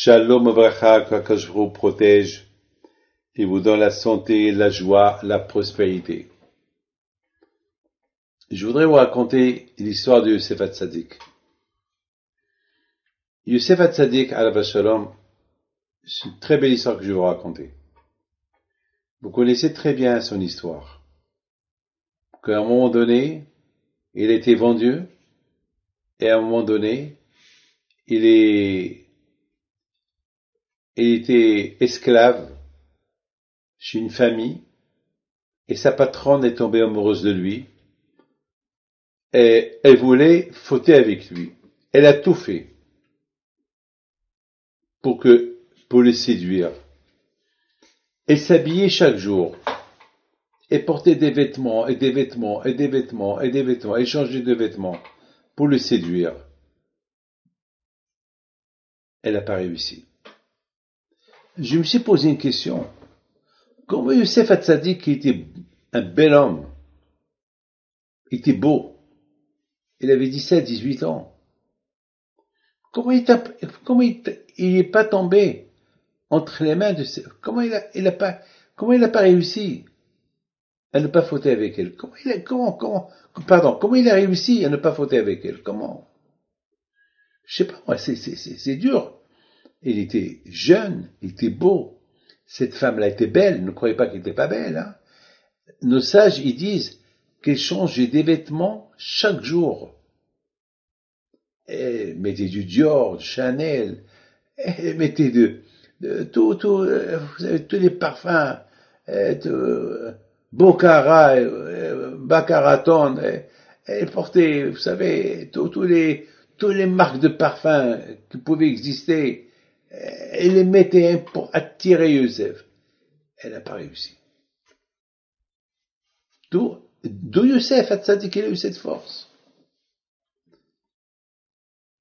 Shalom Avracha, qu'Akadosh Baruch Hu protège et vous donne la santé, la joie, la prospérité. Je voudrais vous raconter l'histoire de Yosef Hatzadik. Yosef Hatzadik, alav shalom, c'est une très belle histoire que je vais vous raconter. Vous connaissez très bien son histoire. Qu'à un moment donné, il a été vendu, et à un moment donné, il était esclave chez une famille, et sa patronne est tombée amoureuse de lui, et elle voulait fauter avec lui. Elle a tout fait pour le séduire. Elle s'habillait chaque jour, et portait des vêtements, et des vêtements, et des vêtements, et des vêtements, et changeait de vêtements pour le séduire. Elle n'a pas réussi. Je me suis posé une question. Comment Yosef Hatzadik, qui était un bel homme, était beau, il avait 17, 18 ans, comment il n'est pas tombé entre les mains de comment il a pas réussi à ne pas fauter avec elle? Comment il a réussi à ne pas fauter avec elle? Comment? Je sais pas moi, c'est dur. Il était jeune, il était beau. Cette femme-là était belle, ne croyez pas qu'elle n'était pas belle, hein. Nos sages, ils disent qu'elle changeait des vêtements chaque jour. Elle mettait du Dior, du Chanel, elle mettait vous savez, tous les parfums, Boccara, Bacaraton, elle portait, vous savez, tous les marques de parfums qui pouvaient exister, elle les mettait pour attirer Yosef. Elle n'a pas réussi. D'où Yosef Hatzadik, il a eu cette force.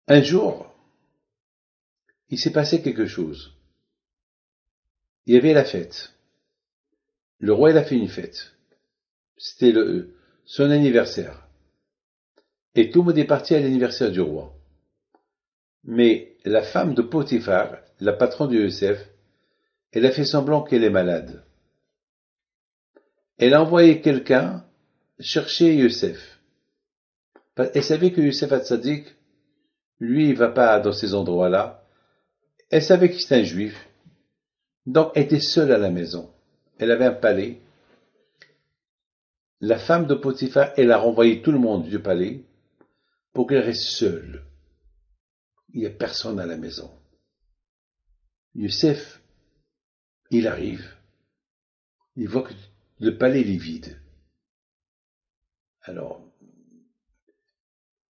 Un jour, il s'est passé quelque chose. Il y avait la fête. Le roi, il a fait une fête. C'était son anniversaire. Et tout le monde est parti à l'anniversaire du roi. Mais la femme de Potiphar, la patronne de Yosef, elle a fait semblant qu'elle est malade. Elle a envoyé quelqu'un chercher Yosef. Elle savait que Yosef Hatzadik, lui, il va pas dans ces endroits-là. Elle savait que c'était un juif. Donc, elle était seule à la maison. Elle avait un palais. La femme de Potiphar, elle a renvoyé tout le monde du palais pour qu'elle reste seule. Il n'y a personne à la maison. Yosef, il arrive. Il voit que le palais est vide. Alors,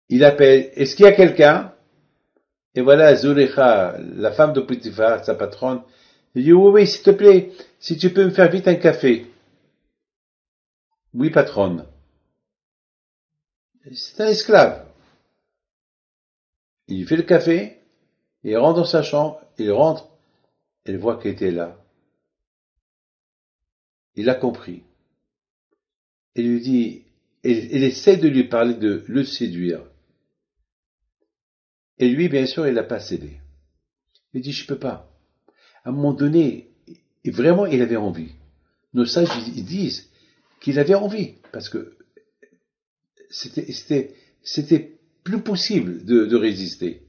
il appelle, est-ce qu'il y a quelqu'un? Et voilà, Zuleika, la femme de Potiphar, sa patronne, il dit, oui, s'il te plaît, si tu peux me faire vite un café. Oui, patronne. C'est un esclave. Il fait le café, il rentre dans sa chambre, il rentre, elle voit qu'elle était là. Il a compris. Elle lui dit, elle essaie de lui parler, de le séduire. Et lui, bien sûr, il n'a pas cédé. Il dit, je peux pas. À un moment donné, vraiment, il avait envie. Nos sages, ils disent qu'il avait envie, parce que c'était plus possible de résister.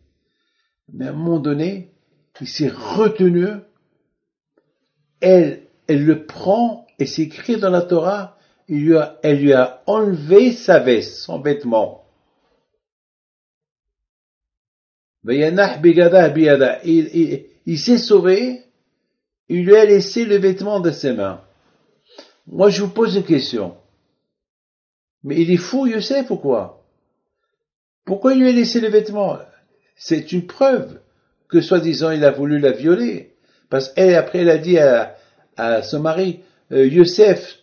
Mais à un moment donné, il s'est retenu, elle le prend, et c'est écrit dans la Torah, elle lui a enlevé sa veste, son vêtement. Il s'est sauvé, il lui a laissé le vêtement de ses mains. Moi, je vous pose une question. Mais il est fou, Yosef, ou quoi? Pourquoi il lui a laissé le vêtement? C'est une preuve que, soi-disant, il a voulu la violer. Parce qu'après, elle a dit à son mari, Yosef,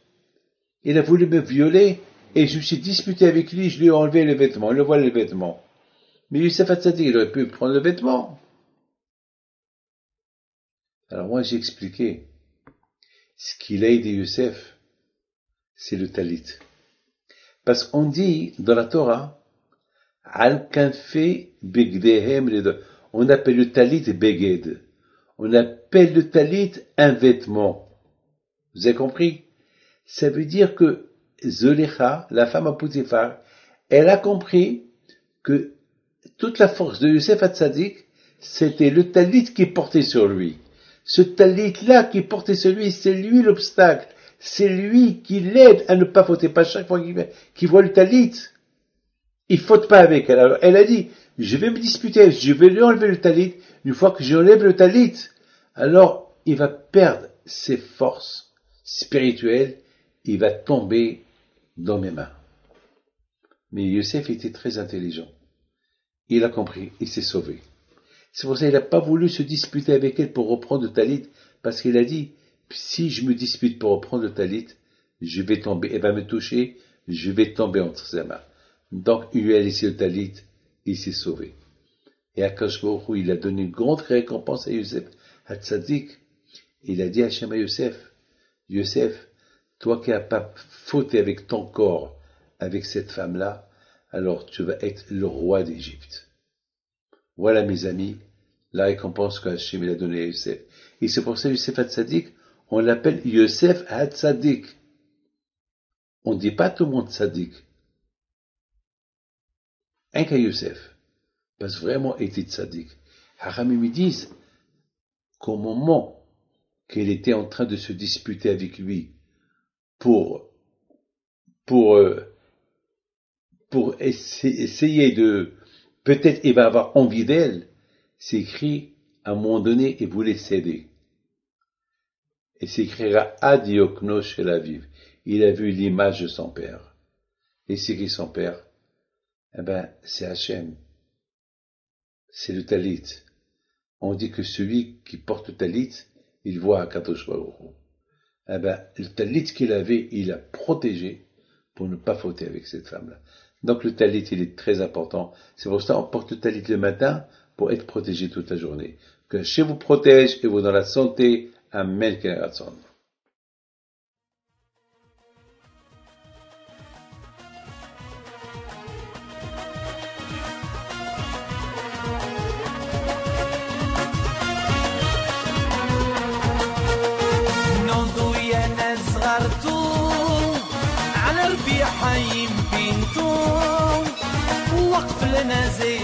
il a voulu me violer, et je me suis disputé avec lui, je lui ai enlevé le vêtement, le voilà le vêtement. Mais Yosef Hatzadik, il aurait pu prendre le vêtement. Alors moi, j'ai expliqué. Ce qu'il a aidé Yosef, c'est le talit. Parce qu'on dit dans la Torah, Al-Kanfe Begdehem, on appelle le talit Beged. On appelle le talit un vêtement. Vous avez compris? Ça veut dire que Zolecha, la femme à Potiphar, elle a compris que toute la force de Yosef Hatzadik, c'était le talit qui portait sur lui. Ce talit-là qui portait sur lui, c'est lui l'obstacle. C'est lui qui l'aide à ne pas fauter. Pas chaque fois qu'il voit le talit, il faute pas avec elle. Alors, elle a dit, je vais me disputer, je vais lui enlever le talit. Une fois que j'enlève le talit, alors il va perdre ses forces spirituelles, il va tomber dans mes mains. Mais Yosef était très intelligent. Il a compris, il s'est sauvé. C'est pour ça qu'il n'a pas voulu se disputer avec elle pour reprendre le talit, parce qu'il a dit, si je me dispute pour reprendre le talit, je vais tomber, elle va me toucher, je vais tomber entre ses mains. Donc, il lui a laissé le talit, il s'est sauvé. Et Akadosh Baruch Hu, il a donné une grande récompense à Yosef Hatzadik. Il a dit à Hachem à Yosef, Yosef, toi qui n'as pas fauté avec ton corps, avec cette femme-là, alors tu vas être le roi d'Égypte. Voilà, mes amis, la récompense que Hachem a donnée à Yosef. Et c'est pour ça Yosef Hatzadik, on l'appelle Yosef Hatzadik. On ne dit pas tout le monde Tzadik. Un qu'à Yosef. Parce que vraiment était Tzadik. Haramim me disent qu'au moment qu'elle était en train de se disputer avec lui pour essayer de, peut-être il va avoir envie d'elle, c'est écrit, à un moment donné, il voulait céder. Et c'est écrira Adiokno Shel Aviv. Il a vu l'image de son père. Et c'est qui son père? Eh ben, c'est Hachem. C'est le talit. On dit que celui qui porte le talit, il voit Akadosh Baruch Hu. Eh ben, le talit qu'il avait, il a protégé pour ne pas fauter avec cette femme-là. Donc le talit, il est très important. C'est pour ça qu'on porte le talit le matin pour être protégé toute la journée. Que Hachem vous protège et vous dans la santé. Amen. على ربيع حيم بنتو وقف لنا زي